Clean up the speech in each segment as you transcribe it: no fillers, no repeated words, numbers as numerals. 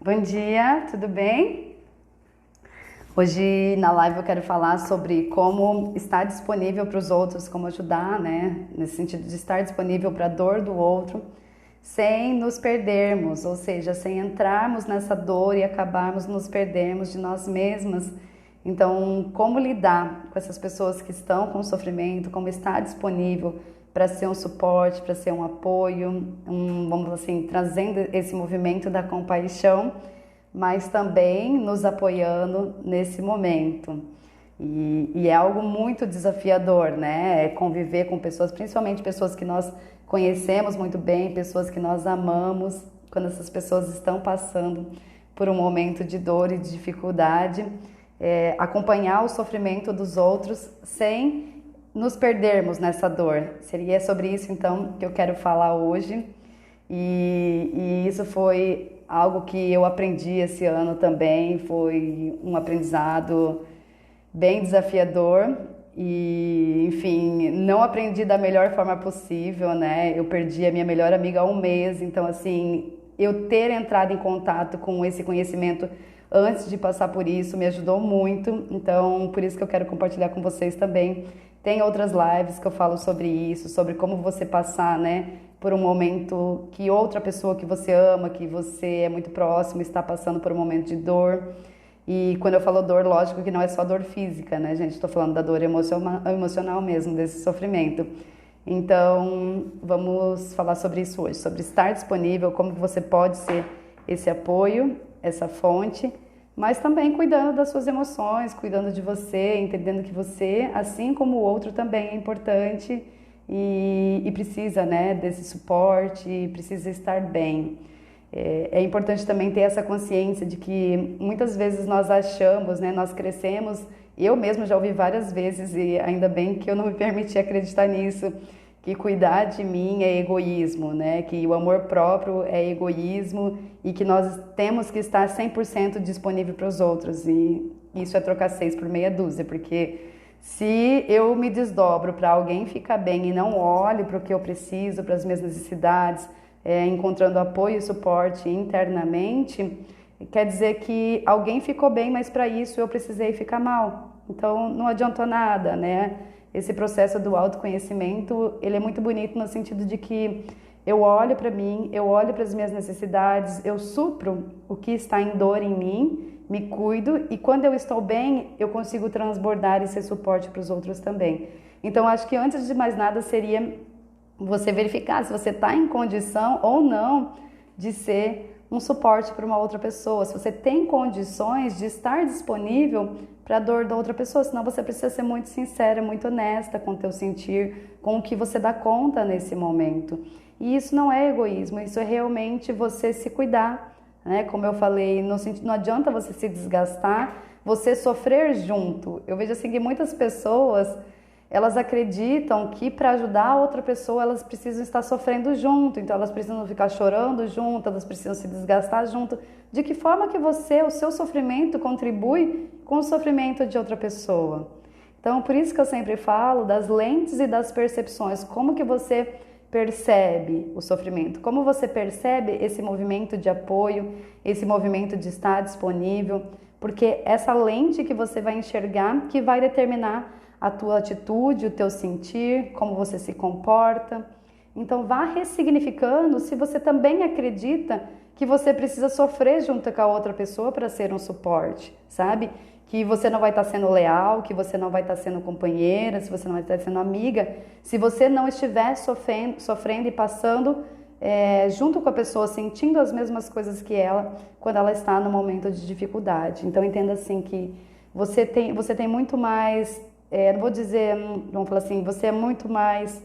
Bom dia, tudo bem? Hoje na live eu quero falar sobre como estar disponível para os outros, como ajudar, né? Nesse sentido de estar disponível para a dor do outro, sem nos perdermos, ou seja, sem entrarmos nessa dor e acabarmos nos perdermos de nós mesmas. Então, como lidar com essas pessoas que estão com sofrimento, como estar disponível para ser um suporte, para ser um apoio, vamos assim, trazendo esse movimento da compaixão, mas também nos apoiando nesse momento. E é algo muito desafiador, né? É conviver com pessoas, principalmente pessoas que nós conhecemos muito bem, pessoas que nós amamos, quando essas pessoas estão passando por um momento de dor e de dificuldade, acompanhar o sofrimento dos outros sem nos perdermos nessa dor. Seria sobre isso então que eu quero falar hoje. E isso foi algo que eu aprendi esse ano também, foi um aprendizado bem desafiador e, enfim, não aprendi da melhor forma possível, né? Eu perdi a minha melhor amiga há um mês, então, assim, eu ter entrado em contato com esse conhecimento antes de passar por isso me ajudou muito, então, por isso que eu quero compartilhar com vocês também. Tem outras lives que eu falo sobre isso, sobre como você passar, né, por um momento que outra pessoa que você ama, que você é muito próximo, está passando por um momento de dor. E quando eu falo dor, lógico que não é só dor física, né, gente? Estou falando da dor emocional mesmo, desse sofrimento. Então, vamos falar sobre isso hoje, sobre estar disponível, como você pode ser esse apoio, essa fonte, mas também cuidando das suas emoções, cuidando de você, entendendo que você, assim como o outro, também é importante e precisa, né, desse suporte, precisa estar bem. É importante também ter essa consciência de que muitas vezes nós achamos, né, nós crescemos, eu mesma já ouvi várias vezes e ainda bem que eu não me permiti acreditar nisso, que cuidar de mim é egoísmo, né, que o amor próprio é egoísmo e que nós temos que estar 100% disponível para os outros e isso é trocar 6 por meia dúzia, porque se eu me desdobro para alguém ficar bem e não olho para o que eu preciso, para as minhas necessidades, encontrando apoio e suporte internamente, quer dizer que alguém ficou bem, mas para isso eu precisei ficar mal. Então não adiantou nada, né? Esse processo do autoconhecimento, ele é muito bonito no sentido de que eu olho para mim, eu olho para as minhas necessidades, eu supro o que está em dor em mim, me cuido e quando eu estou bem, eu consigo transbordar e ser suporte para os outros também. Então acho que antes de mais nada seria você verificar se você está em condição ou não de ser um suporte para uma outra pessoa, se você tem condições de estar disponível para a dor da outra pessoa, senão você precisa ser muito sincera, muito honesta com o teu sentir, com o que você dá conta nesse momento. E isso não é egoísmo, isso é realmente você se cuidar, né? Como eu falei, não adianta você se desgastar, você sofrer junto. Eu vejo assim que muitas pessoas elas acreditam que para ajudar a outra pessoa elas precisam estar sofrendo junto, então elas precisam ficar chorando junto, elas precisam se desgastar junto. De que forma que você, o seu sofrimento contribui com o sofrimento de outra pessoa? Então, por isso que eu sempre falo das lentes e das percepções, como que você percebe o sofrimento, como você percebe esse movimento de apoio, esse movimento de estar disponível, porque essa lente que você vai enxergar que vai determinar a tua atitude, o teu sentir, como você se comporta. Então vá ressignificando se você também acredita que você precisa sofrer junto com a outra pessoa para ser um suporte, sabe? Que você não vai estar sendo leal, que você não vai estar sendo companheira, se você não vai estar sendo amiga, se você não estiver sofrendo e passando junto com a pessoa, sentindo as mesmas coisas que ela, quando ela está no momento de dificuldade. Então entenda assim que você tem muito mais não vou dizer, vamos falar assim, você é muito mais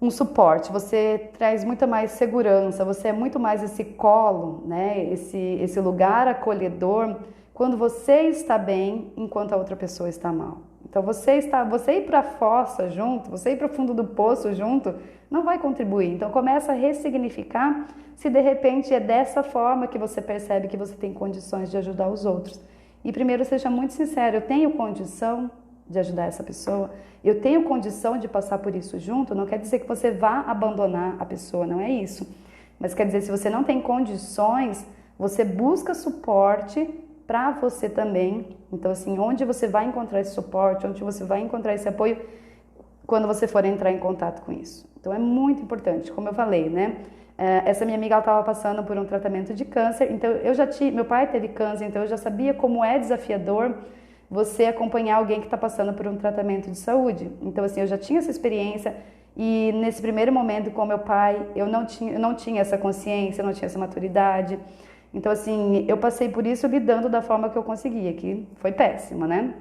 um suporte, você traz muita mais segurança, você é muito mais esse colo, né? Esse lugar acolhedor quando você está bem enquanto a outra pessoa está mal. Então você ir para a fossa junto, você ir para o fundo do poço junto, não vai contribuir. Então começa a ressignificar se de repente é dessa forma que você percebe que você tem condições de ajudar os outros. E primeiro seja muito sincero, eu tenho condição de ajudar essa pessoa, eu tenho condição de passar por isso junto, não quer dizer que você vá abandonar a pessoa, não é isso. Mas quer dizer, se você não tem condições, você busca suporte para você também. Então, assim, onde você vai encontrar esse suporte, onde você vai encontrar esse apoio quando você for entrar em contato com isso. Então, é muito importante, como eu falei, né? Essa minha amiga estava passando por um tratamento de câncer, então meu pai teve câncer, então eu já sabia como é desafiador você acompanhar alguém que está passando por um tratamento de saúde. Então, assim, eu já tinha essa experiência e nesse primeiro momento com meu pai, eu não tinha essa consciência, eu não tinha essa maturidade. Então, assim, eu passei por isso lidando da forma que eu conseguia, que foi péssima, né?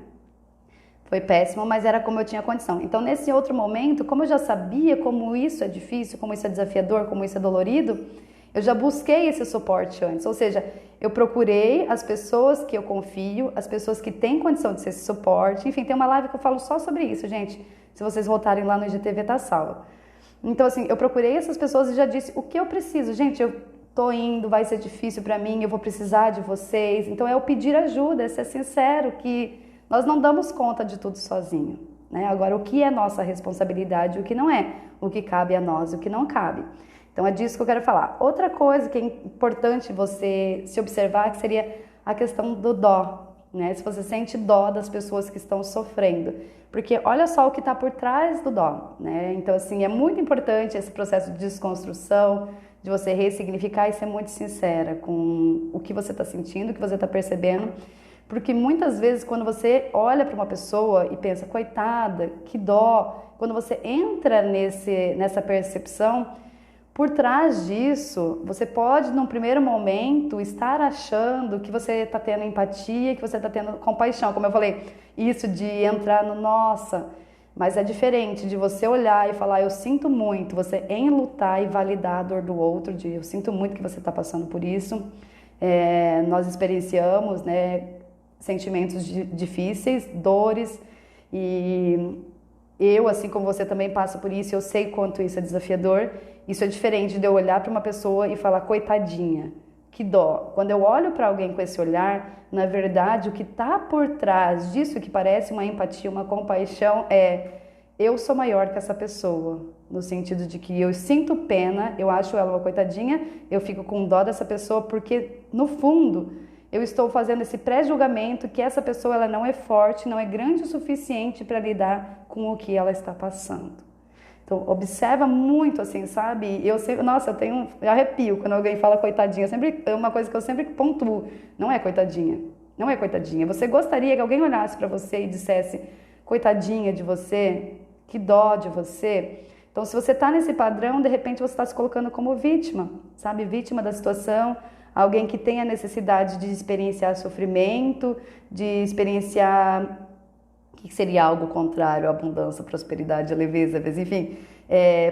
Foi péssimo, mas era como eu tinha condição. Então, nesse outro momento, como eu já sabia como isso é difícil, como isso é desafiador, como isso é dolorido, eu já busquei esse suporte antes. Ou seja, eu procurei as pessoas que eu confio, as pessoas que têm condição de ser esse suporte. Enfim, tem uma live que eu falo só sobre isso, gente. Se vocês voltarem lá no IGTV, tá salvo. Então, assim, eu procurei essas pessoas e já disse o que eu preciso. Gente, eu tô indo, vai ser difícil para mim, eu vou precisar de vocês. Então, é o pedir ajuda, é ser sincero que nós não damos conta de tudo sozinho, né? Agora, o que é nossa responsabilidade e o que não é, o que cabe a nós e o que não cabe. Então, é disso que eu quero falar. Outra coisa que é importante você se observar, que seria a questão do dó, né? Se você sente dó das pessoas que estão sofrendo. Porque olha só o que está por trás do dó, né? Então, assim, é muito importante esse processo de desconstrução, de você ressignificar e ser muito sincera com o que você está sentindo, o que você está percebendo. Porque muitas vezes quando você olha para uma pessoa e pensa, coitada, que dó, quando você entra nessa percepção, por trás disso, você pode, num primeiro momento, estar achando que você está tendo empatia, que você está tendo compaixão. Como eu falei, isso de entrar no nossa, mas é diferente de você olhar e falar, eu sinto muito, você enlutar e validar a dor do outro, de eu sinto muito que você está passando por isso. Nós experienciamos, né, sentimentos difíceis, dores, e eu, assim como você, também passo por isso, eu sei quanto isso é desafiador. Isso é diferente de eu olhar para uma pessoa e falar, coitadinha, que dó. Quando eu olho para alguém com esse olhar, na verdade, o que está por trás disso, que parece uma empatia, uma compaixão, eu sou maior que essa pessoa. No sentido de que eu sinto pena, eu acho ela uma coitadinha, eu fico com dó dessa pessoa, porque, no fundo, eu estou fazendo esse pré-julgamento que essa pessoa ela não é forte, não é grande o suficiente para lidar com o que ela está passando. Então, observa muito, assim, sabe? Nossa, eu arrepio quando alguém fala coitadinha. É uma coisa que eu sempre pontuo. Não é coitadinha. Não é coitadinha. Você gostaria que alguém olhasse para você e dissesse coitadinha de você? Que dó de você? Então, se você está nesse padrão, de repente você está se colocando como vítima, sabe? Vítima da situação. Alguém que tem a necessidade de experienciar sofrimento, de experienciar... O que seria algo contrário à abundância, prosperidade, leveza, enfim,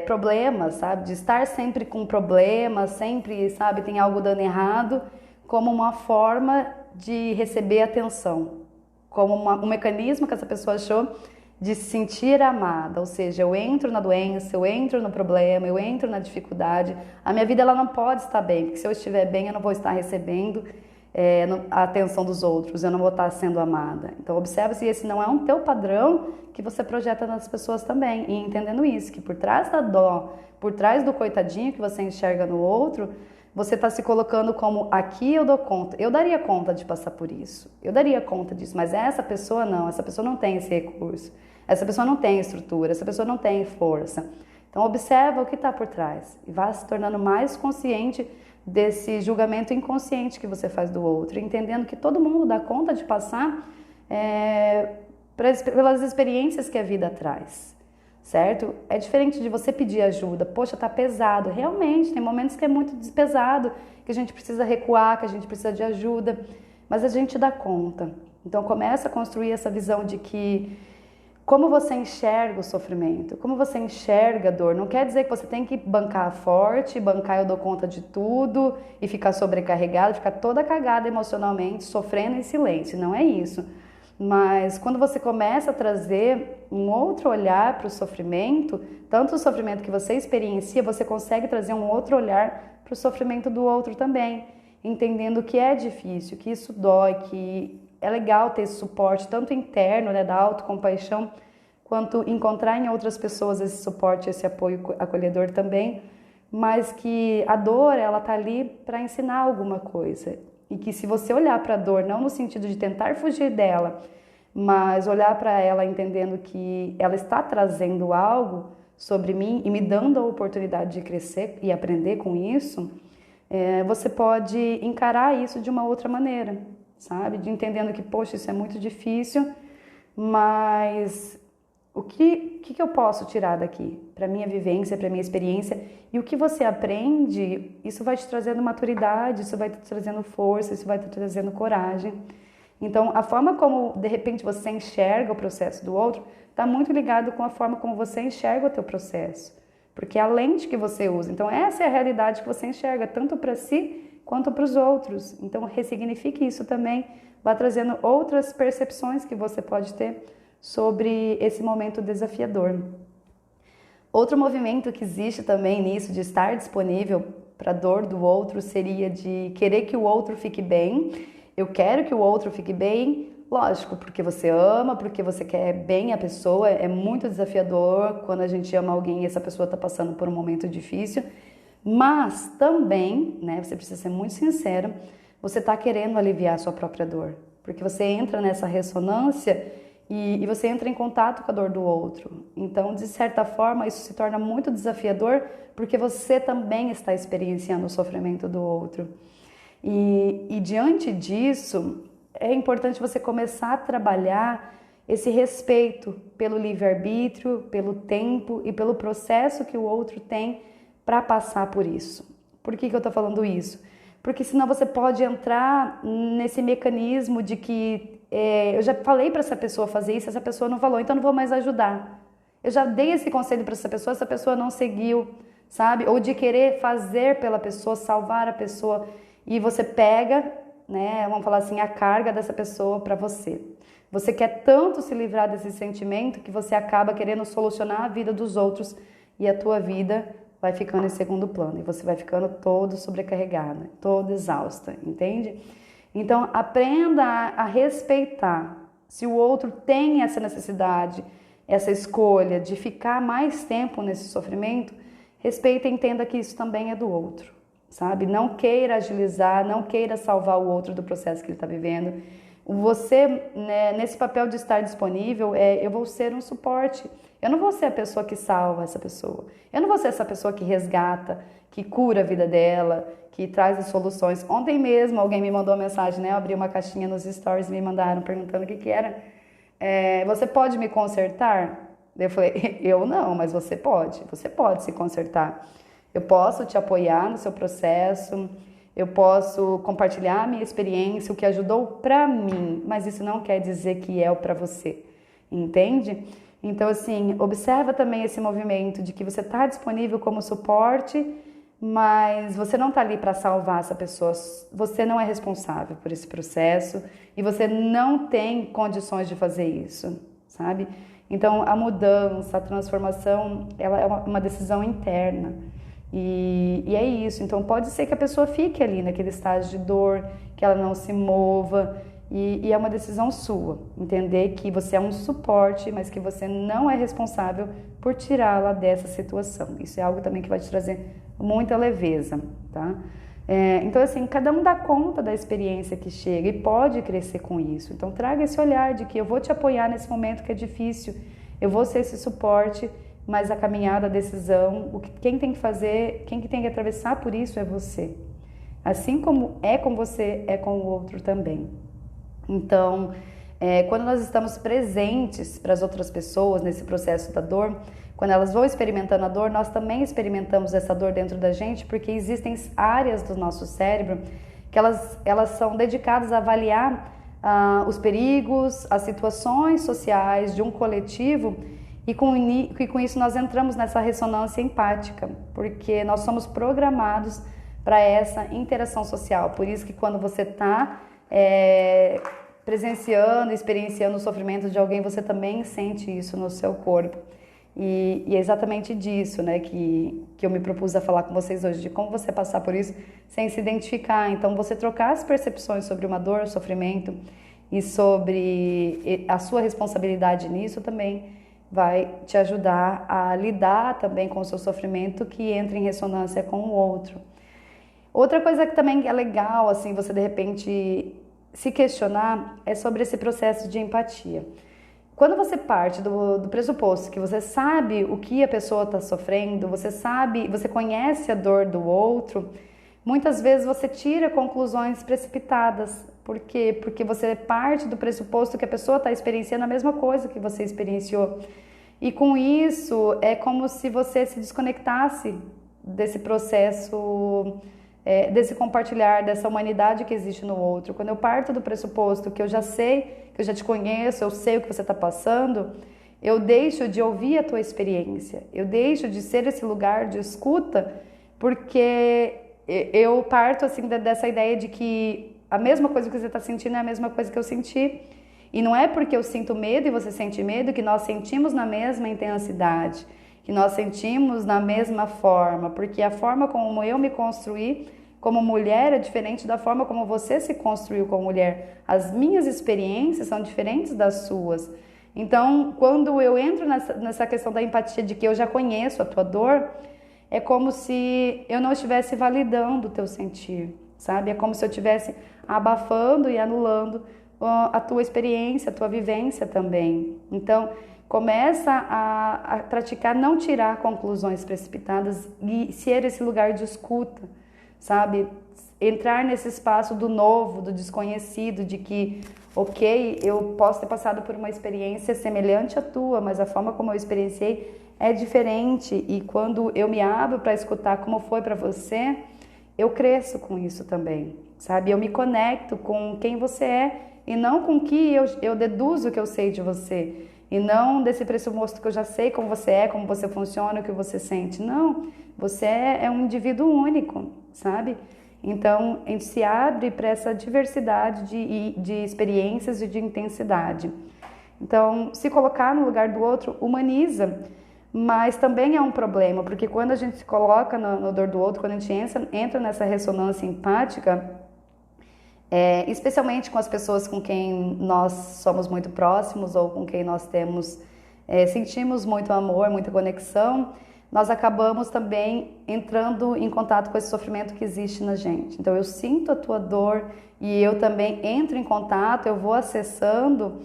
problemas, sabe? De estar sempre com problemas, sempre, sabe, tem algo dando errado, como uma forma de receber atenção, como um mecanismo que essa pessoa achou de se sentir amada. Ou seja, eu entro na doença, eu entro no problema, eu entro na dificuldade, a minha vida ela não pode estar bem, porque se eu estiver bem eu não vou estar recebendo a atenção dos outros, eu não vou estar sendo amada. Então observe se esse não é um teu padrão que você projeta nas pessoas também, e entendendo isso, que por trás da dó, por trás do coitadinho que você enxerga no outro, você está se colocando como, aqui eu dou conta, eu daria conta de passar por isso, eu daria conta disso, mas essa pessoa não tem esse recurso, essa pessoa não tem estrutura, essa pessoa não tem força. Então observa o que está por trás e vá se tornando mais consciente desse julgamento inconsciente que você faz do outro, entendendo que todo mundo dá conta de passar pelas experiências que a vida traz, certo? É diferente de você pedir ajuda, poxa, tá pesado, realmente, tem momentos que é muito pesado, que a gente precisa recuar, que a gente precisa de ajuda, mas a gente dá conta. Então começa a construir essa visão de que como você enxerga o sofrimento, como você enxerga a dor. Não quer dizer que você tem que bancar forte, bancar eu dou conta de tudo e ficar sobrecarregado, ficar toda cagada emocionalmente, sofrendo em silêncio. Não é isso. Mas quando você começa a trazer um outro olhar para o sofrimento, tanto o sofrimento que você experiencia, você consegue trazer um outro olhar para o sofrimento do outro também, entendendo que é difícil, que isso dói, que é legal ter esse suporte, tanto interno, né, da autocompaixão, quanto encontrar em outras pessoas esse suporte, esse apoio acolhedor também, mas que a dor, ela tá ali para ensinar alguma coisa. E que se você olhar para a dor, não no sentido de tentar fugir dela, mas olhar para ela entendendo que ela está trazendo algo sobre mim e me dando a oportunidade de crescer e aprender com isso, você pode encarar isso de uma outra maneira, sabe? De entendendo que, poxa, isso é muito difícil, mas o que eu posso tirar daqui? Para minha vivência, para minha experiência. E o que você aprende, isso vai te trazendo maturidade, isso vai te trazendo força, isso vai te trazendo coragem. Então, a forma como, de repente, você enxerga o processo do outro está muito ligado com a forma como você enxerga o teu processo. Porque é a lente que você usa. Então, essa é a realidade que você enxerga, tanto para si quanto para os outros. Então, ressignifique isso também, vá trazendo outras percepções que você pode ter sobre esse momento desafiador. Outro movimento que existe também nisso, de estar disponível para a dor do outro, seria de querer que o outro fique bem. Eu quero que o outro fique bem, lógico, porque você ama, porque você quer bem a pessoa. É muito desafiador quando a gente ama alguém e essa pessoa está passando por um momento difícil. Mas também, né, você precisa ser muito sincero, você está querendo aliviar a sua própria dor. Porque você entra nessa ressonância e você entra em contato com a dor do outro. Então, de certa forma, isso se torna muito desafiador porque você também está experienciando o sofrimento do outro. E diante disso, é importante você começar a trabalhar esse respeito pelo livre-arbítrio, pelo tempo e pelo processo que o outro tem para passar por isso. Por que eu estou falando isso? Porque senão você pode entrar nesse mecanismo de que eu já falei para essa pessoa fazer isso, essa pessoa não falou, então não vou mais ajudar. Eu já dei esse conselho para essa pessoa não seguiu, sabe? Ou de querer fazer pela pessoa, salvar a pessoa, e você pega, né, vamos falar assim, a carga dessa pessoa para você. Você quer tanto se livrar desse sentimento que você acaba querendo solucionar a vida dos outros e a tua vida vai ficando em segundo plano e você vai ficando todo sobrecarregada, toda exausta, entende? Então, aprenda a respeitar. Se o outro tem essa necessidade, essa escolha de ficar mais tempo nesse sofrimento, respeita e entenda que isso também é do outro, sabe? Não queira agilizar, não queira salvar o outro do processo que ele está vivendo. Você, né, nesse papel de estar disponível, eu vou ser um suporte. Eu não vou ser a pessoa que salva essa pessoa. Eu não vou ser essa pessoa que resgata, que cura a vida dela, que traz as soluções. Ontem mesmo alguém me mandou uma mensagem, né? Eu abri uma caixinha nos stories e me mandaram perguntando o que era. Você pode me consertar? Eu falei, eu não, mas você pode se consertar. Eu posso te apoiar no seu processo, eu posso compartilhar a minha experiência, o que ajudou pra mim, mas isso não quer dizer que é o pra você, entende? Então, assim, observa também esse movimento de que você está disponível como suporte, mas você não está ali para salvar essa pessoa, você não é responsável por esse processo e você não tem condições de fazer isso, sabe? Então, a mudança, a transformação, ela é uma decisão interna e é isso. Então, pode ser que a pessoa fique ali naquele estágio de dor, que ela não se mova e é uma decisão sua, entender que você é um suporte, mas que você não é responsável por tirá-la dessa situação. Isso é algo também que vai te trazer muita leveza, tá? Então, assim, cada um dá conta da experiência que chega e pode crescer com isso. Então, traga esse olhar de que eu vou te apoiar nesse momento que é difícil, eu vou ser esse suporte, mas a caminhada, a decisão, quem tem que fazer, quem que tem que atravessar por isso é você. Assim como é com você, é com o outro também. Então, quando nós estamos presentes para as outras pessoas nesse processo da dor, quando elas vão experimentando a dor, nós também experimentamos essa dor dentro da gente, porque existem áreas do nosso cérebro que elas são dedicadas a avaliar os perigos, as situações sociais de um coletivo e com isso nós entramos nessa ressonância empática, porque nós somos programados para essa interação social. Por isso que quando você está presenciando, experienciando o sofrimento de alguém, você também sente isso no seu corpo. E é exatamente disso, né, que eu me propus a falar com vocês hoje, de como você passar por isso sem se identificar. Então, você trocar as percepções sobre uma dor, sofrimento e sobre a sua responsabilidade nisso também vai te ajudar a lidar também com o seu sofrimento que entra em ressonância com o outro. Outra coisa que também é legal, assim, você de repente se questionar é sobre esse processo de empatia. Quando você parte do pressuposto que você sabe o que a pessoa está sofrendo, você conhece a dor do outro, muitas vezes você tira conclusões precipitadas. Por quê? Porque você parte do pressuposto que a pessoa está experienciando a mesma coisa que você experienciou. E com isso, é como se você se desconectasse desse processo, desse compartilhar, dessa humanidade que existe no outro. Quando eu parto do pressuposto que eu já sei, que eu já te conheço, eu sei o que você está passando, eu deixo de ouvir a tua experiência, eu deixo de ser esse lugar de escuta, porque eu parto assim dessa ideia de que a mesma coisa que você está sentindo é a mesma coisa que eu senti. E não é porque eu sinto medo e você sente medo que nós sentimos na mesma intensidade, que nós sentimos na mesma forma, porque a forma como eu me construí como mulher é diferente da forma como você se construiu como mulher. As minhas experiências são diferentes das suas. Então, quando eu entro nessa questão da empatia de que eu já conheço a tua dor, é como se eu não estivesse validando o teu sentir, sabe? É como se eu estivesse abafando e anulando a tua experiência, a tua vivência também. Então, começa a praticar não tirar conclusões precipitadas e ser esse lugar de escuta, sabe? Entrar nesse espaço do novo, do desconhecido, de que, ok, eu posso ter passado por uma experiência semelhante à tua, mas a forma como eu experienciei é diferente, e quando eu me abro para escutar como foi para você, eu cresço com isso também, sabe? Eu me conecto com quem você é e não com o que eu deduzo que eu sei de você. E não desse pressuposto que eu já sei como você é, como você funciona, o que você sente. Não, você é um indivíduo único, sabe? Então, a gente se abre para essa diversidade de experiências e de intensidade. Então, se colocar no lugar do outro humaniza, mas também é um problema, porque quando a gente se coloca no dor do outro, quando a gente entra nessa ressonância empática, especialmente com as pessoas com quem nós somos muito próximos ou com quem nós sentimos muito amor, muita conexão, nós acabamos também entrando em contato com esse sofrimento que existe na gente. Então eu sinto a tua dor e eu também entro em contato, eu vou acessando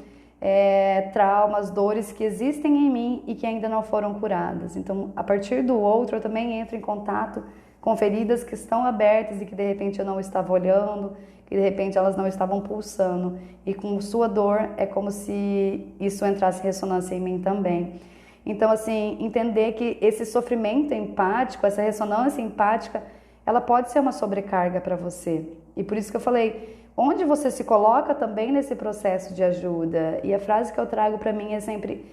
traumas, dores que existem em mim e que ainda não foram curadas. Então, a partir do outro, eu também entro em contato com feridas que estão abertas e que de repente eu não estava olhando, que de repente elas não estavam pulsando. E com sua dor é como se isso entrasse em ressonância em mim também. Então, assim, entender que esse sofrimento empático, essa ressonância empática, ela pode ser uma sobrecarga para você. E por isso que eu falei, onde você se coloca também nesse processo de ajuda. E a frase que eu trago para mim é sempre,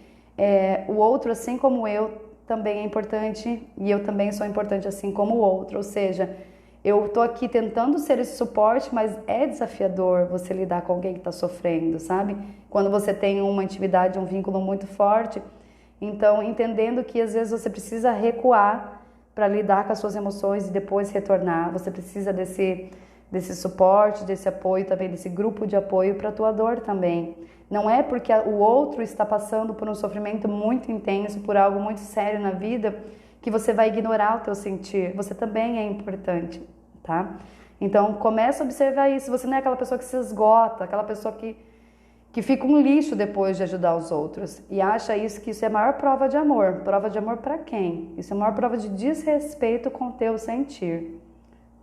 o outro assim como eu também é importante e eu também sou importante assim como o outro. Ou seja, eu estou aqui tentando ser esse suporte, mas é desafiador você lidar com alguém que está sofrendo, sabe? Quando você tem uma intimidade, um vínculo muito forte. Então, entendendo que às vezes você precisa recuar para lidar com as suas emoções e depois retornar. Você precisa desse suporte, desse apoio também, desse grupo de apoio para a tua dor também. Não é porque o outro está passando por um sofrimento muito intenso, por algo muito sério na vida, que você vai ignorar o teu sentir. Você também é importante, tá? Então, começa a observar isso. Você não é aquela pessoa que se esgota, aquela pessoa que fica um lixo depois de ajudar os outros e acha que isso é a maior prova de amor. Prova de amor para quem? Isso é a maior prova de desrespeito com o teu sentir.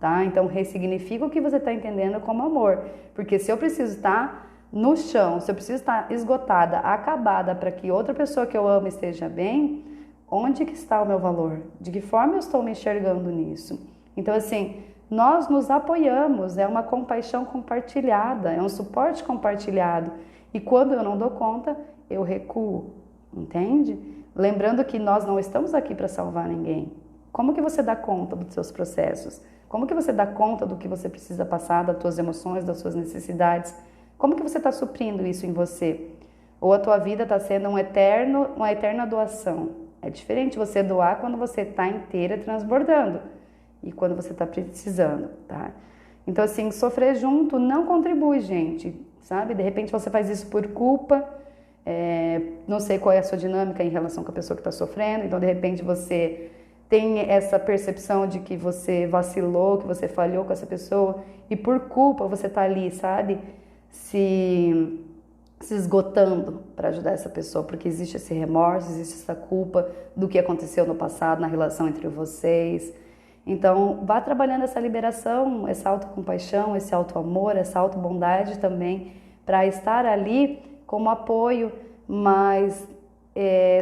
Tá? Então, ressignifica o que você está entendendo como amor. Porque se eu preciso estar no chão, se eu preciso estar esgotada, acabada para que outra pessoa que eu amo esteja bem, onde que está o meu valor? De que forma eu estou me enxergando nisso? Então, assim, nós nos apoiamos, é uma compaixão compartilhada, é um suporte compartilhado. E quando eu não dou conta, eu recuo, entende? Lembrando que nós não estamos aqui para salvar ninguém. Como que você dá conta dos seus processos? Como que você dá conta do que você precisa passar, das suas emoções, das suas necessidades? Como que você está suprindo isso em você? Ou a tua vida está sendo uma eterna doação? É diferente você doar quando você está inteira transbordando e quando você está precisando, tá? Então, assim, sofrer junto não contribui, gente, sabe? De repente você faz isso por culpa, Não sei qual é a sua dinâmica em relação com a pessoa que está sofrendo, então de repente você tem essa percepção de que você vacilou, que você falhou com essa pessoa e por culpa você está ali, sabe, se esgotando para ajudar essa pessoa, porque existe esse remorso, existe essa culpa do que aconteceu no passado, na relação entre vocês. Então, vá trabalhando essa liberação, essa autocompaixão, esse autoamor, essa autobondade também, para estar ali como apoio, mas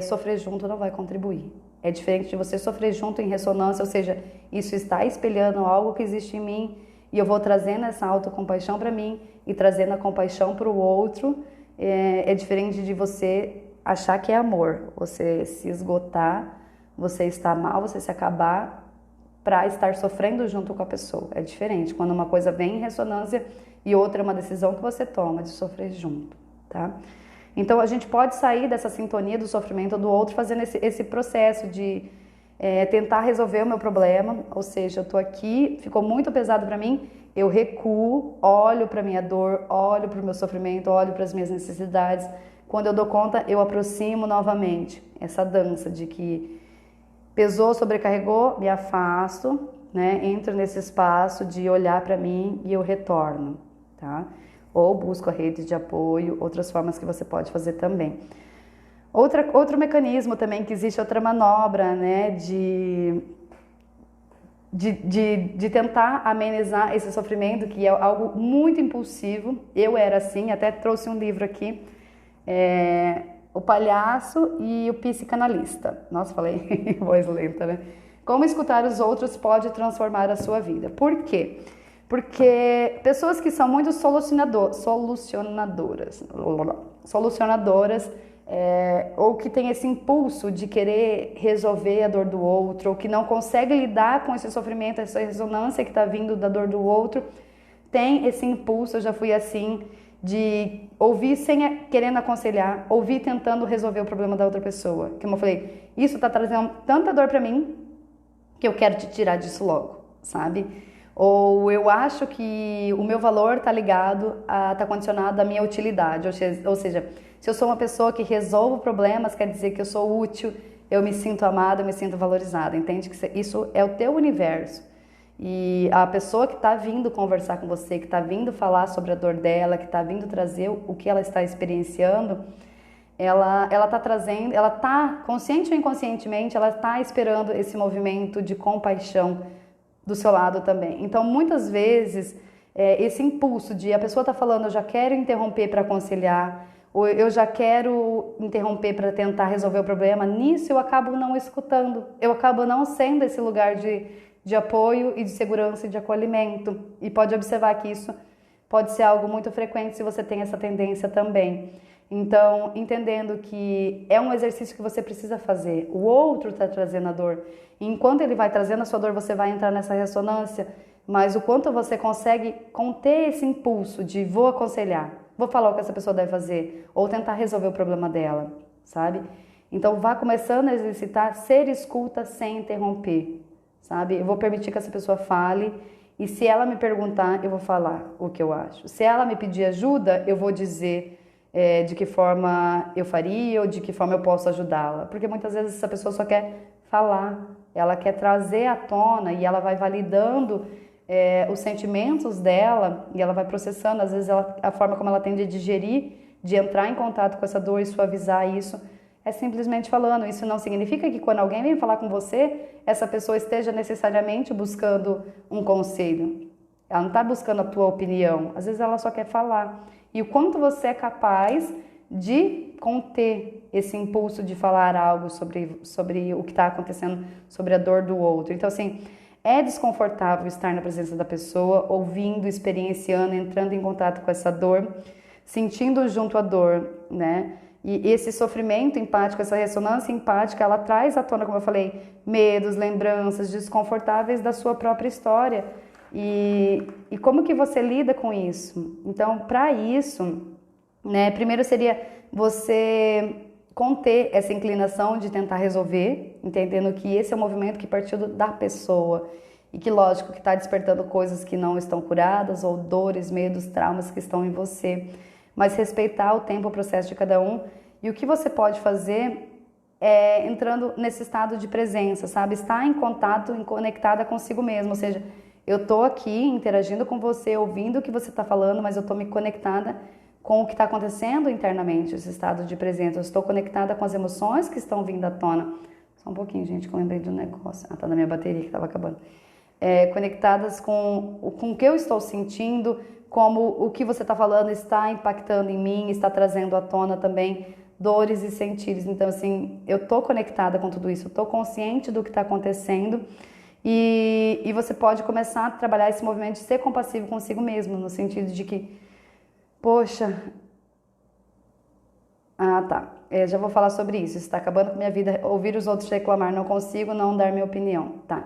sofrer junto não vai contribuir. É diferente de você sofrer junto em ressonância, ou seja, isso está espelhando algo que existe em mim e eu vou trazendo essa autocompaixão para mim e trazendo a compaixão para o outro. É diferente de você achar que é amor, você se esgotar, você estar mal, você se acabar para estar sofrendo junto com a pessoa. É diferente quando uma coisa vem em ressonância e outra é uma decisão que você toma de sofrer junto, tá? Então a gente pode sair dessa sintonia do sofrimento do outro fazendo esse processo de tentar resolver o meu problema, ou seja, eu tô aqui, ficou muito pesado para mim, eu recuo, olho para minha dor, olho para o meu sofrimento, olho para as minhas necessidades. Quando eu dou conta, eu aproximo novamente. Essa dança de que pesou, sobrecarregou, me afasto, né? Entro nesse espaço de olhar para mim e eu retorno, tá? Ou busco a rede de apoio, outras formas que você pode fazer também. Outro mecanismo também que existe, outra manobra, né, de tentar amenizar esse sofrimento, que é algo muito impulsivo. Eu era assim, até trouxe um livro aqui, O Palhaço e o Psicanalista. Nossa, falei voz lenta, né? Como escutar os outros pode transformar a sua vida. Por quê? Porque pessoas que são muito solucionadoras, ou que tem esse impulso de querer resolver a dor do outro, ou que não consegue lidar com esse sofrimento, essa ressonância que está vindo da dor do outro, tem esse impulso, eu já fui assim, de ouvir sem querendo aconselhar, ouvir tentando resolver o problema da outra pessoa. Como eu falei, isso está trazendo tanta dor para mim que eu quero te tirar disso logo, sabe? Ou eu acho que o meu valor está ligado, está condicionado à minha utilidade, ou seja, se eu sou uma pessoa que resolve problemas, quer dizer que eu sou útil, eu me sinto amada, eu me sinto valorizada, entende? Que isso é o teu universo. E a pessoa que está vindo conversar com você, que está vindo falar sobre a dor dela, que está vindo trazer o que ela está experienciando, ela está trazendo, ela está, consciente ou inconscientemente, ela está esperando esse movimento de compaixão do seu lado também. Então, muitas vezes, esse impulso de a pessoa está falando, eu já quero interromper para aconselhar, ou eu já quero interromper para tentar resolver o problema, nisso eu acabo não escutando, eu acabo não sendo esse lugar de apoio e de segurança e de acolhimento. E pode observar que isso pode ser algo muito frequente se você tem essa tendência também. Então, entendendo que é um exercício que você precisa fazer, o outro está trazendo a dor, e enquanto ele vai trazendo a sua dor, você vai entrar nessa ressonância, mas o quanto você consegue conter esse impulso de vou aconselhar, vou falar o que essa pessoa deve fazer, ou tentar resolver o problema dela, sabe? Então, vá começando a exercitar ser escuta sem interromper, sabe? Eu vou permitir que essa pessoa fale, e se ela me perguntar, eu vou falar o que eu acho. Se ela me pedir ajuda, eu vou dizer de que forma eu faria ou de que forma eu posso ajudá-la. Porque muitas vezes essa pessoa só quer falar, ela quer trazer à tona e ela vai validando os sentimentos dela e ela vai processando, às vezes a forma como ela tem de digerir, de entrar em contato com essa dor e suavizar isso, é simplesmente falando. Isso não significa que quando alguém vem falar com você, essa pessoa esteja necessariamente buscando um conselho. Ela não está buscando a tua opinião, às vezes ela só quer falar. E o quanto você é capaz de conter esse impulso de falar algo sobre o que está acontecendo, sobre a dor do outro. Então, assim, é desconfortável estar na presença da pessoa, ouvindo, experienciando, entrando em contato com essa dor, sentindo junto a dor, né? E esse sofrimento empático, essa ressonância empática, ela traz à tona, como eu falei, medos, lembranças desconfortáveis da sua própria história. E como que você lida com isso? Então, para isso, né, primeiro seria você conter essa inclinação de tentar resolver, entendendo que esse é um movimento que partiu da pessoa e que, lógico, que está despertando coisas que não estão curadas ou dores, medos, traumas que estão em você, mas respeitar o tempo, o processo de cada um E o que você pode fazer é entrando nesse estado de presença, sabe? Estar em contato, conectada consigo mesmo, ou seja, eu tô aqui interagindo com você, ouvindo o que você está falando, mas eu tô me conectada com o que está acontecendo internamente, esse estado de presença. Eu estou conectada com as emoções que estão vindo à tona. Só um pouquinho, gente, que eu lembrei de um negócio. Ah, tá na minha bateria que estava acabando. Conectadas com o que eu estou sentindo, como o que você está falando está impactando em mim, está trazendo à tona também dores e sentidos. Então, assim, eu estou conectada com tudo isso, eu estou consciente do que está acontecendo e você pode começar a trabalhar esse movimento de ser compassivo consigo mesmo, no sentido de que, poxa, já vou falar sobre isso está acabando com minha vida, ouvir os outros reclamar, não consigo não dar minha opinião, tá?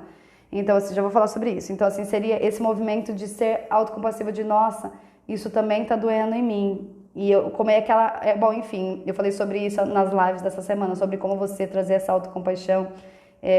Então, assim, já vou falar sobre isso. Então, assim, seria esse movimento de ser autocompassivo de, nossa, isso também tá doendo em mim. E eu, como é aquela... bom, enfim, eu falei sobre isso nas lives dessa semana, sobre como você trazer essa autocompaixão,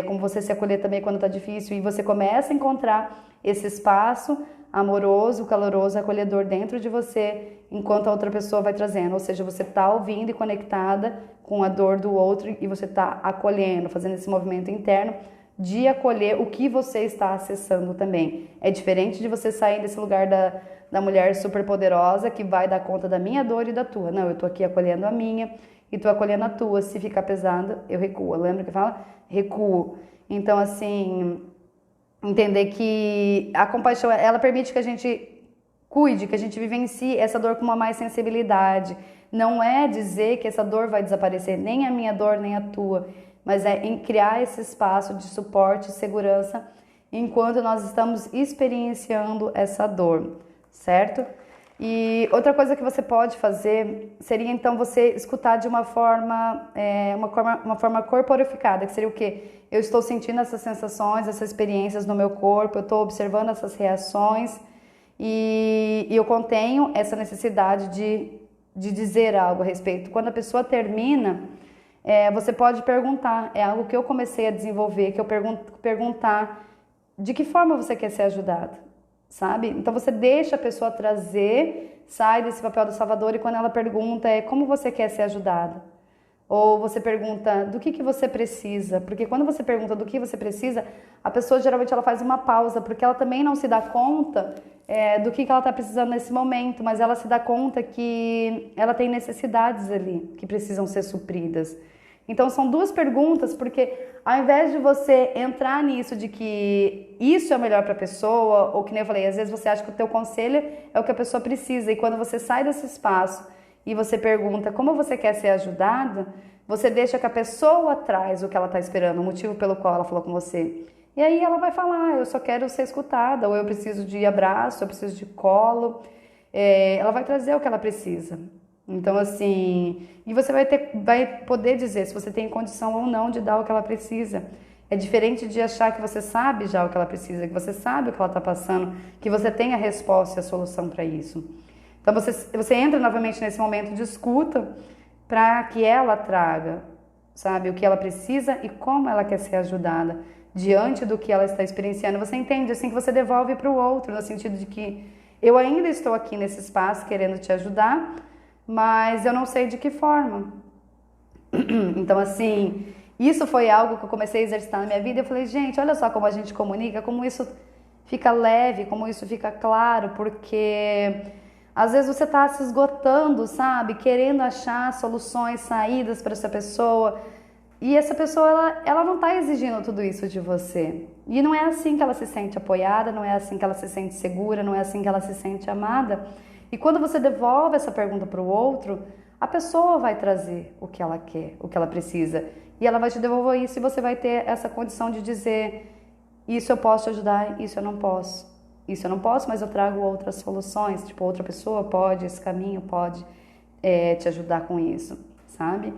como você se acolher também quando tá difícil. E você começa a encontrar esse espaço amoroso, caloroso, acolhedor dentro de você, enquanto a outra pessoa vai trazendo. Ou seja, você tá ouvindo e conectada com a dor do outro e você tá acolhendo, fazendo esse movimento interno de acolher o que você está acessando também. É diferente de você sair desse lugar da mulher super poderosa que vai dar conta da minha dor e da tua. Não, eu tô aqui acolhendo a minha e tô acolhendo a tua. Se ficar pesada, eu recuo. Lembra que fala? Recuo. Então, assim, entender que a compaixão, ela permite que a gente cuide, que a gente vivencie essa dor com uma mais sensibilidade. Não é dizer que essa dor vai desaparecer, nem a minha dor, nem a tua, mas é em criar esse espaço de suporte e segurança enquanto nós estamos experienciando essa dor, certo? E outra coisa que você pode fazer seria então você escutar de uma forma corporificada, que seria o quê? Eu estou sentindo essas sensações, essas experiências no meu corpo, eu estou observando essas reações e eu contenho essa necessidade de dizer algo a respeito. Quando a pessoa termina, você pode perguntar, é algo que eu comecei a desenvolver, que eu perguntar de que forma você quer ser ajudado, sabe? Então você deixa a pessoa trazer, sai desse papel do salvador e quando ela pergunta como você quer ser ajudada? Ou você pergunta do que você precisa, porque quando você pergunta do que você precisa, a pessoa geralmente ela faz uma pausa, porque ela também não se dá conta do que ela está precisando nesse momento, mas ela se dá conta que ela tem necessidades ali que precisam ser supridas. Então são duas perguntas, porque ao invés de você entrar nisso de que isso é o melhor para a pessoa, ou que nem eu falei, às vezes você acha que o teu conselho é o que a pessoa precisa, e quando você sai desse espaço e você pergunta como você quer ser ajudado, você deixa que a pessoa traz o que ela está esperando, o motivo pelo qual ela falou com você. E aí ela vai falar, eu só quero ser escutada, ou eu preciso de abraço, eu preciso de colo. Ela vai trazer o que ela precisa. Então, assim, e você vai poder dizer se você tem condição ou não de dar o que ela precisa. É diferente de achar que você sabe já o que ela precisa, que você sabe o que ela está passando, que você tem a resposta e a solução para isso. Então, você entra novamente nesse momento de escuta para que ela traga, sabe, o que ela precisa e como ela quer ser ajudada diante do que ela está experienciando. Você entende, assim, que você devolve para o outro, no sentido de que eu ainda estou aqui nesse espaço querendo te ajudar, mas eu não sei de que forma. Então, assim, isso foi algo que eu comecei a exercitar na minha vida e eu falei, gente, olha só como a gente comunica, como isso fica leve, como isso fica claro, porque às vezes você está se esgotando, sabe? Querendo achar soluções, saídas para essa pessoa e essa pessoa, ela não está exigindo tudo isso de você. E não é assim que ela se sente apoiada, não é assim que ela se sente segura, não é assim que ela se sente amada. E quando você devolve essa pergunta para o outro, a pessoa vai trazer o que ela quer, o que ela precisa. E ela vai te devolver isso e você vai ter essa condição de dizer, isso eu posso te ajudar, isso eu não posso. Isso eu não posso, mas eu trago outras soluções. Tipo, outra pessoa pode, esse caminho pode te ajudar com isso, sabe?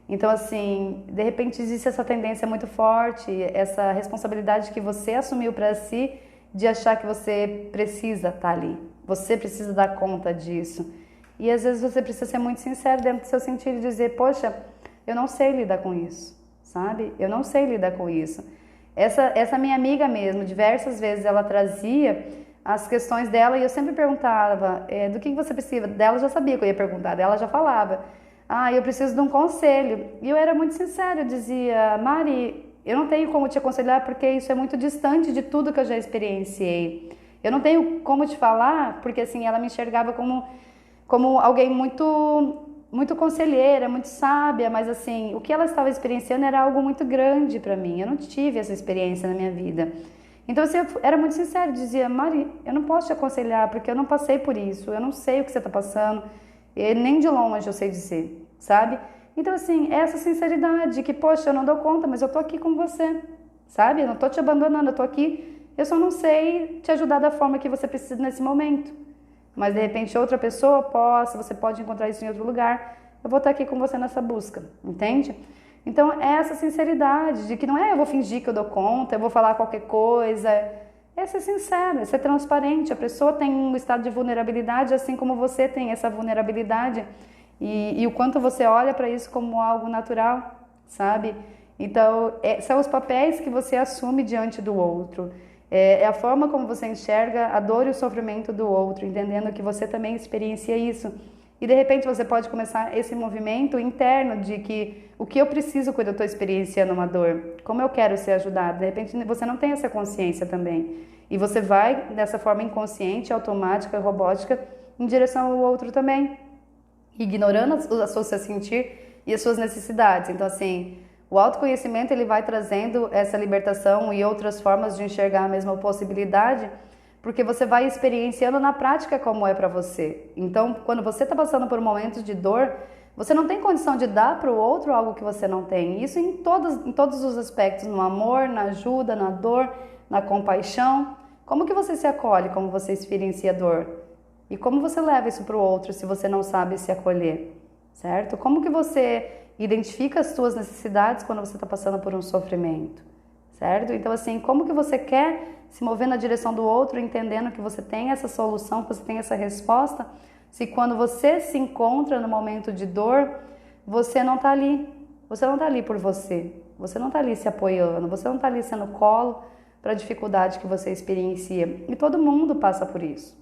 Então, assim, de repente existe essa tendência muito forte, essa responsabilidade que você assumiu para si de achar que você precisa estar ali. Você precisa dar conta disso. E às vezes você precisa ser muito sincero dentro do seu sentido e dizer, poxa, eu não sei lidar com isso, sabe? Eu não sei lidar com isso. Essa minha amiga mesmo, diversas vezes ela trazia as questões dela e eu sempre perguntava, do que você precisa? Dela já sabia que eu ia perguntar, dela já falava. eu preciso de um conselho. E eu era muito sincera, eu dizia, Mari, eu não tenho como te aconselhar porque isso é muito distante de tudo que eu já experienciei. Eu não tenho como te falar, porque assim, ela me enxergava como alguém muito conselheira, muito sábia, mas assim, o que ela estava experienciando era algo muito grande para mim. Eu não tive essa experiência na minha vida. Então assim, eu era muito sincera, dizia, Mari, eu não posso te aconselhar porque eu não passei por isso, eu não sei o que você está passando, e nem de longe eu sei dizer, sabe? Então assim, essa sinceridade que, poxa, eu não dou conta, mas eu tô aqui com você, sabe? Eu não tô te abandonando, eu tô aqui, eu só não sei te ajudar da forma que você precisa nesse momento. Mas de repente outra pessoa possa, você pode encontrar isso em outro lugar, eu vou estar aqui com você nessa busca, entende? Então é essa sinceridade de que não é eu vou fingir que eu dou conta, eu vou falar qualquer coisa, é ser sincero, é ser transparente. A pessoa tem um estado de vulnerabilidade assim como você tem essa vulnerabilidade e o quanto você olha para isso como algo natural, sabe? Então são os papéis que você assume diante do outro. É a forma como você enxerga a dor e o sofrimento do outro, entendendo que você também experiencia isso. E de repente você pode começar esse movimento interno de que o que eu preciso quando eu estou experienciando uma dor, como eu quero ser ajudado. De repente você não tem essa consciência também. E você vai dessa forma inconsciente, automática, robótica, em direção ao outro também, ignorando o seu sentir e as suas necessidades. Então assim, o autoconhecimento ele vai trazendo essa libertação e outras formas de enxergar a mesma possibilidade, porque você vai experienciando na prática como é para você. Então, quando você está passando por momentos de dor, você não tem condição de dar para o outro algo que você não tem. Isso em todos os aspectos, no amor, na ajuda, na dor, na compaixão. Como que você se acolhe, como você experiencia a dor? E como você leva isso para o outro se você não sabe se acolher, certo? Como que você identifica as suas necessidades quando você está passando por um sofrimento, certo? Então assim, como que você quer se mover na direção do outro, entendendo que você tem essa solução, que você tem essa resposta, se quando você se encontra no momento de dor, você não está ali por você não está ali se apoiando, você não está ali sendo colo para a dificuldade que você experiencia, e todo mundo passa por isso.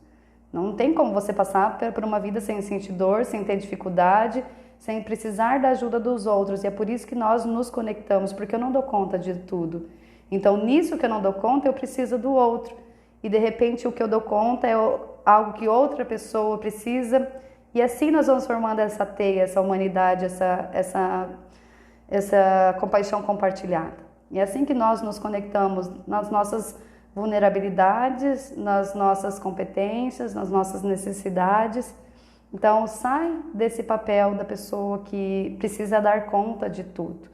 Não tem como você passar por uma vida sem sentir dor, sem ter dificuldade, sem precisar da ajuda dos outros, e é por isso que nós nos conectamos, porque eu não dou conta de tudo. Então, nisso que eu não dou conta, eu preciso do outro. E de repente o que eu dou conta é algo que outra pessoa precisa, e assim nós vamos formando essa teia, essa humanidade, essa compaixão compartilhada. E é assim que nós nos conectamos nas nossas vulnerabilidades, nas nossas competências, nas nossas necessidades. Então, sai desse papel da pessoa que precisa dar conta de tudo.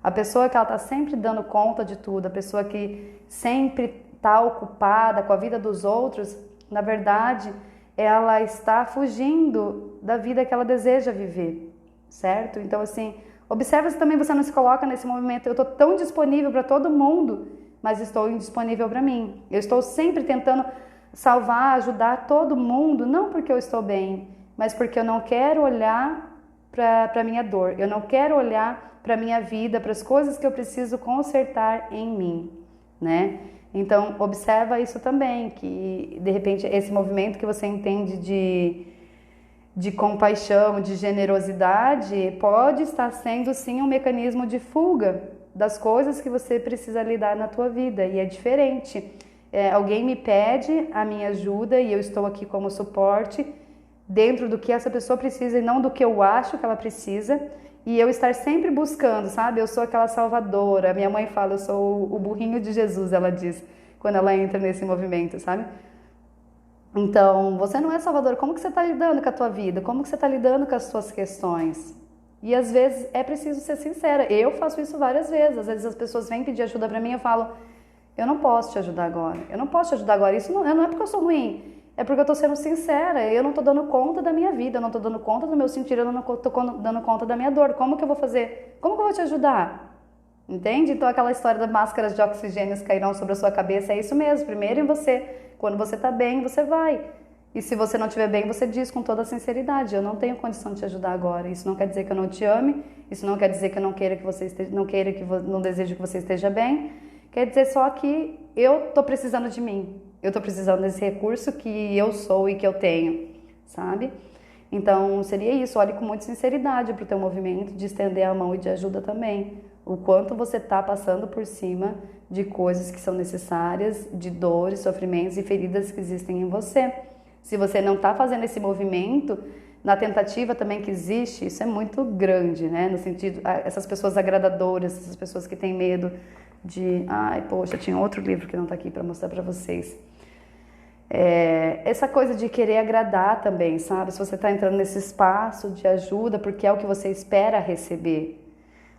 A pessoa que ela está sempre dando conta de tudo, a pessoa que sempre está ocupada com a vida dos outros, na verdade, ela está fugindo da vida que ela deseja viver, certo? Então, assim, observa se também você não se coloca nesse movimento. Eu estou tão disponível para todo mundo, mas estou indisponível para mim. Eu estou sempre tentando salvar, ajudar todo mundo, não porque eu estou bem, mas porque eu não quero olhar para a minha dor, eu não quero olhar para a minha vida, para as coisas que eu preciso consertar em mim, né? Então, observa isso também, que de repente esse movimento que você entende de compaixão, de generosidade, pode estar sendo sim um mecanismo de fuga das coisas que você precisa lidar na tua vida, e é diferente. Alguém me pede a minha ajuda e eu estou aqui como suporte, dentro do que essa pessoa precisa e não do que eu acho que ela precisa, e eu estar sempre buscando, sabe? Eu sou aquela salvadora. Minha mãe fala, eu sou o burrinho de Jesus, ela diz, quando ela entra nesse movimento, sabe? Então, você não é salvador. Como que você está lidando com a tua vida? Como que você está lidando com as suas questões? E às vezes é preciso ser sincera. Eu faço isso várias vezes. Às vezes as pessoas vêm pedir ajuda para mim e eu falo, eu não posso te ajudar agora. Eu não posso te ajudar agora. Isso não é porque eu sou ruim. É porque eu estou sendo sincera, eu não estou dando conta da minha vida, eu não estou dando conta do meu sentir, eu não estou dando conta da minha dor. Como que eu vou fazer? Como que eu vou te ajudar? Entende? Então aquela história das máscaras de oxigênio cairão sobre a sua cabeça, é isso mesmo. Primeiro em você. Quando você está bem, você vai. E se você não estiver bem, você diz com toda a sinceridade, eu não tenho condição de te ajudar agora. Isso não quer dizer que eu não te ame, isso não quer dizer que eu não queira que você esteja, não desejo que você esteja bem. Quer dizer só que eu estou precisando de mim. Eu estou precisando desse recurso que eu sou e que eu tenho, sabe? Então, seria isso, olhe com muita sinceridade para o teu movimento de estender a mão e de ajuda também. O quanto você está passando por cima de coisas que são necessárias, de dores, sofrimentos e feridas que existem em você. Se você não está fazendo esse movimento, na tentativa também que existe, isso é muito grande, né? No sentido, essas pessoas agradadoras, essas pessoas que têm medo de... Ai, poxa, tinha outro livro que não está aqui para mostrar para vocês. Essa coisa de querer agradar também, sabe? Se você está entrando nesse espaço de ajuda, porque é o que você espera receber.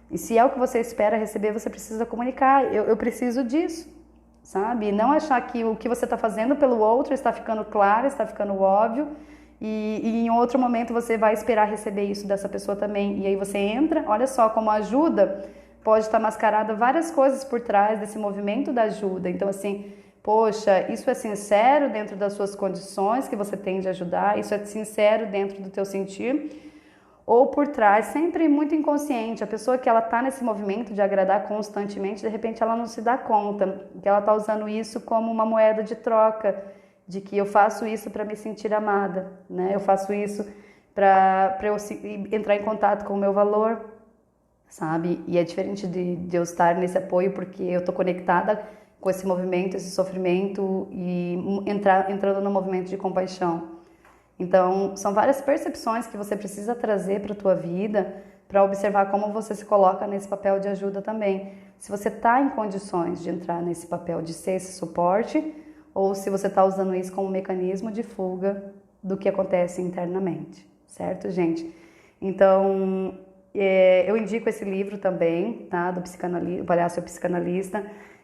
E se é o que você espera receber, você precisa comunicar. Eu preciso disso, sabe? E não achar que o que você está fazendo pelo outro está ficando claro, está ficando óbvio, e em outro momento você vai esperar receber isso dessa pessoa também. E aí você entra, olha só, como ajuda, pode estar mascarada várias coisas por trás desse movimento da ajuda. Então, assim... Poxa, isso é sincero dentro das suas condições que você tem de ajudar? Isso é sincero dentro do teu sentir? Ou por trás, sempre muito inconsciente, a pessoa que ela está nesse movimento de agradar constantemente, de repente ela não se dá conta que ela está usando isso como uma moeda de troca, de que eu faço isso para me sentir amada, né? Eu faço isso para eu entrar em contato com o meu valor, sabe? E é diferente de eu estar nesse apoio porque eu estou conectada com esse movimento, esse sofrimento e entrando no movimento de compaixão. Então, são várias percepções que você precisa trazer para a tua vida para observar como você se coloca nesse papel de ajuda também. Se você está em condições de entrar nesse papel de ser esse suporte ou se você está usando isso como um mecanismo de fuga do que acontece internamente, certo, gente? Então, eu indico esse livro também, tá? Do psicanalista, o Palhaço é o Psicanalista,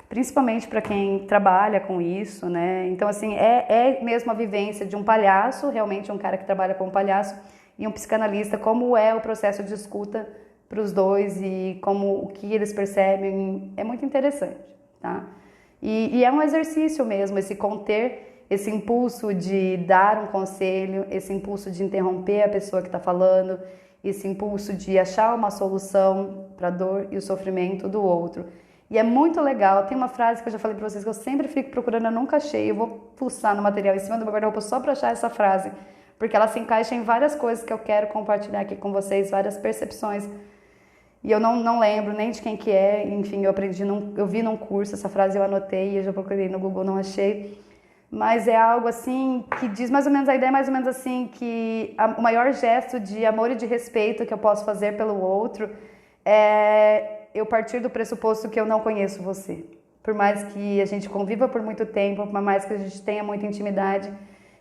principalmente para quem trabalha com isso, né? Então, assim, é mesmo a vivência de um palhaço, realmente um cara que trabalha com um palhaço, e um psicanalista, como é o processo de escuta para os dois e como o que eles percebem, é muito interessante, tá? E é um exercício mesmo, esse conter, esse impulso de dar um conselho, esse impulso de interromper a pessoa que está falando, esse impulso de achar uma solução para a dor e o sofrimento do outro. E é muito legal, tem uma frase que eu já falei para vocês que eu sempre fico procurando, eu nunca achei, eu vou pulsar no material em cima do meu guarda-roupa só para achar essa frase, porque ela se encaixa em várias coisas que eu quero compartilhar aqui com vocês, várias percepções. E eu não lembro nem de quem que é, enfim, eu vi num curso essa frase, eu anotei, eu já procurei no Google, não achei. Mas é algo assim que diz mais ou menos, a ideia é mais ou menos assim, que o maior gesto de amor e de respeito que eu posso fazer pelo outro é eu partir do pressuposto que eu não conheço você. Por mais que a gente conviva por muito tempo, por mais que a gente tenha muita intimidade,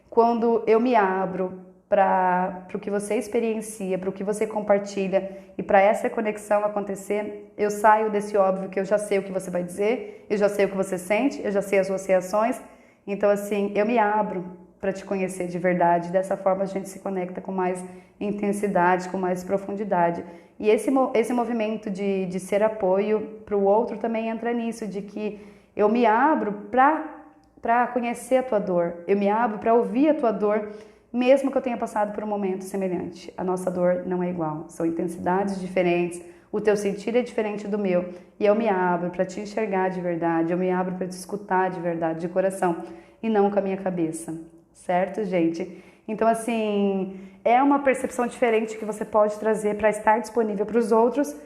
quando eu me abro para o que você experiencia, para o que você compartilha e para essa conexão acontecer, eu saio desse óbvio que eu já sei o que você vai dizer, eu já sei o que você sente, eu já sei as suas reações. Então, assim, eu me abro para te conhecer de verdade. Dessa forma, a gente se conecta com mais intensidade, com mais profundidade. E esse movimento de ser apoio para o outro também entra nisso, de que eu me abro para conhecer a tua dor, eu me abro para ouvir a tua dor, mesmo que eu tenha passado por um momento semelhante. A nossa dor não é igual, são intensidades diferentes, o teu sentir é diferente do meu. E eu me abro para te enxergar de verdade, eu me abro para te escutar de verdade, de coração, e não com a minha cabeça, certo, gente? Então, assim, é uma percepção diferente que você pode trazer para estar disponível para os outros,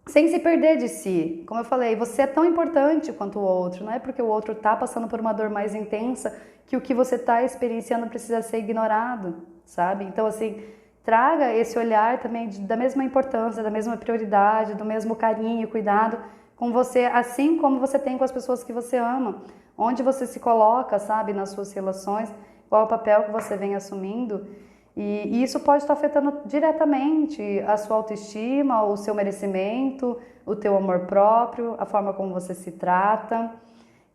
sem se perder de si. Como eu falei, você é tão importante quanto o outro, não é porque o outro está passando por uma dor mais intensa que o que você está experienciando precisa ser ignorado, sabe? Então, assim, traga esse olhar também da mesma importância, da mesma prioridade, do mesmo carinho e cuidado com você, assim como você tem com as pessoas que você ama. Onde você se coloca, sabe, nas suas relações, qual é o papel que você vem assumindo. E isso pode estar afetando diretamente a sua autoestima, o seu merecimento, o teu amor próprio, a forma como você se trata.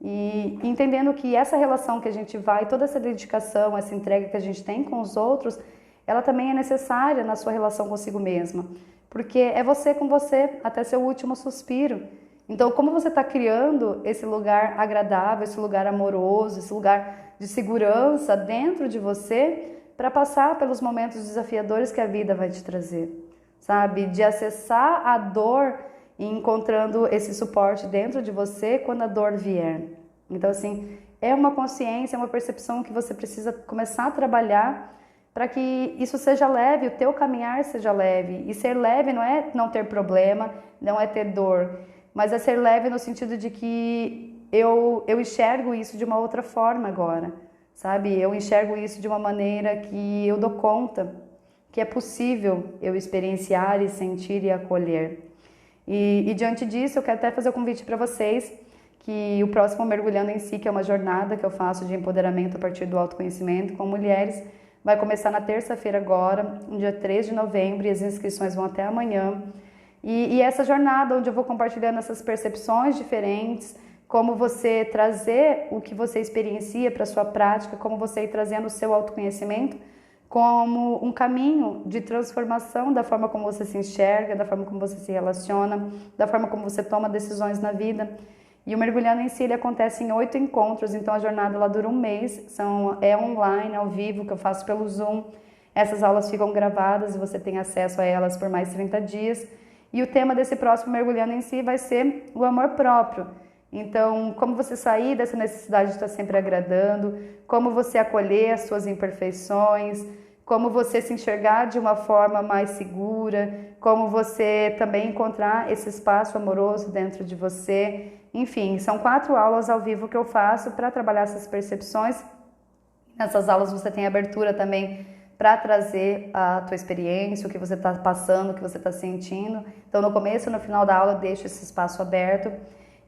E entendendo que essa relação que a gente vai, toda essa dedicação, essa entrega que a gente tem com os outros, ela também é necessária na sua relação consigo mesma. Porque é você com você até seu último suspiro. Então, como você está criando esse lugar agradável, esse lugar amoroso, esse lugar de segurança dentro de você para passar pelos momentos desafiadores que a vida vai te trazer, sabe? De acessar a dor e encontrando esse suporte dentro de você quando a dor vier. Então, assim, é uma consciência, é uma percepção que você precisa começar a trabalhar para que isso seja leve, o teu caminhar seja leve. E ser leve não é não ter problema, não é ter dor, mas é ser leve no sentido de que eu enxergo isso de uma outra forma agora, sabe? Eu enxergo isso de uma maneira que eu dou conta, que é possível eu experienciar e sentir e acolher. E diante disso, eu quero até fazer o convite para vocês que o próximo Mergulhando em Si, que é uma jornada que eu faço de empoderamento a partir do autoconhecimento com mulheres, vai começar na terça-feira agora, no dia 3 de novembro, e as inscrições vão até amanhã. E essa jornada onde eu vou compartilhando essas percepções diferentes, como você trazer o que você experiencia para a sua prática, como você ir trazendo o seu autoconhecimento como um caminho de transformação da forma como você se enxerga, da forma como você se relaciona, da forma como você toma decisões na vida. E o Mergulhando em Si, ele acontece em 8 encontros, então a jornada ela dura um mês, é online, ao vivo, que eu faço pelo Zoom. Essas aulas ficam gravadas e você tem acesso a elas por mais 30 dias. E o tema desse próximo Mergulhando em Si vai ser o amor próprio. Então, como você sair dessa necessidade de estar sempre agradando, como você acolher as suas imperfeições, como você se enxergar de uma forma mais segura, como você também encontrar esse espaço amoroso dentro de você. Enfim, são 4 aulas ao vivo que eu faço para trabalhar essas percepções. Nessas aulas você tem abertura também para trazer a tua experiência, o que você está passando, o que você está sentindo. Então, no começo e no final da aula eu deixo esse espaço aberto.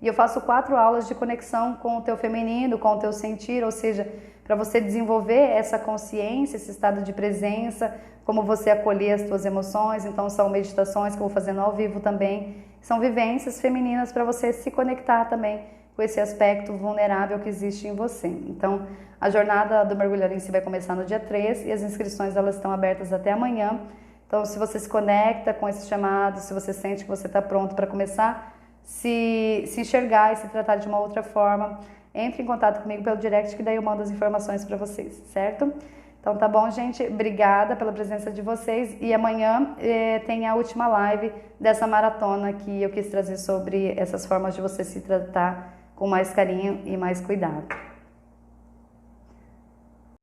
E eu faço 4 aulas de conexão com o teu feminino, com o teu sentir, ou seja, para você desenvolver essa consciência, esse estado de presença, como você acolher as tuas emoções. Então são meditações que eu vou fazendo ao vivo também, são vivências femininas para você se conectar também com esse aspecto vulnerável que existe em você. Então a jornada do Mergulhar em Si vai começar no dia 3 e as inscrições elas estão abertas até amanhã. Então se você se conecta com esse chamado, se você sente que você está pronto para começar, se enxergar e se tratar de uma outra forma, entre em contato comigo pelo direct que daí eu mando as informações para vocês, certo? Então tá bom, gente? Obrigada pela presença de vocês e amanhã tem a última live dessa maratona que eu quis trazer sobre essas formas de você se tratar com mais carinho e mais cuidado.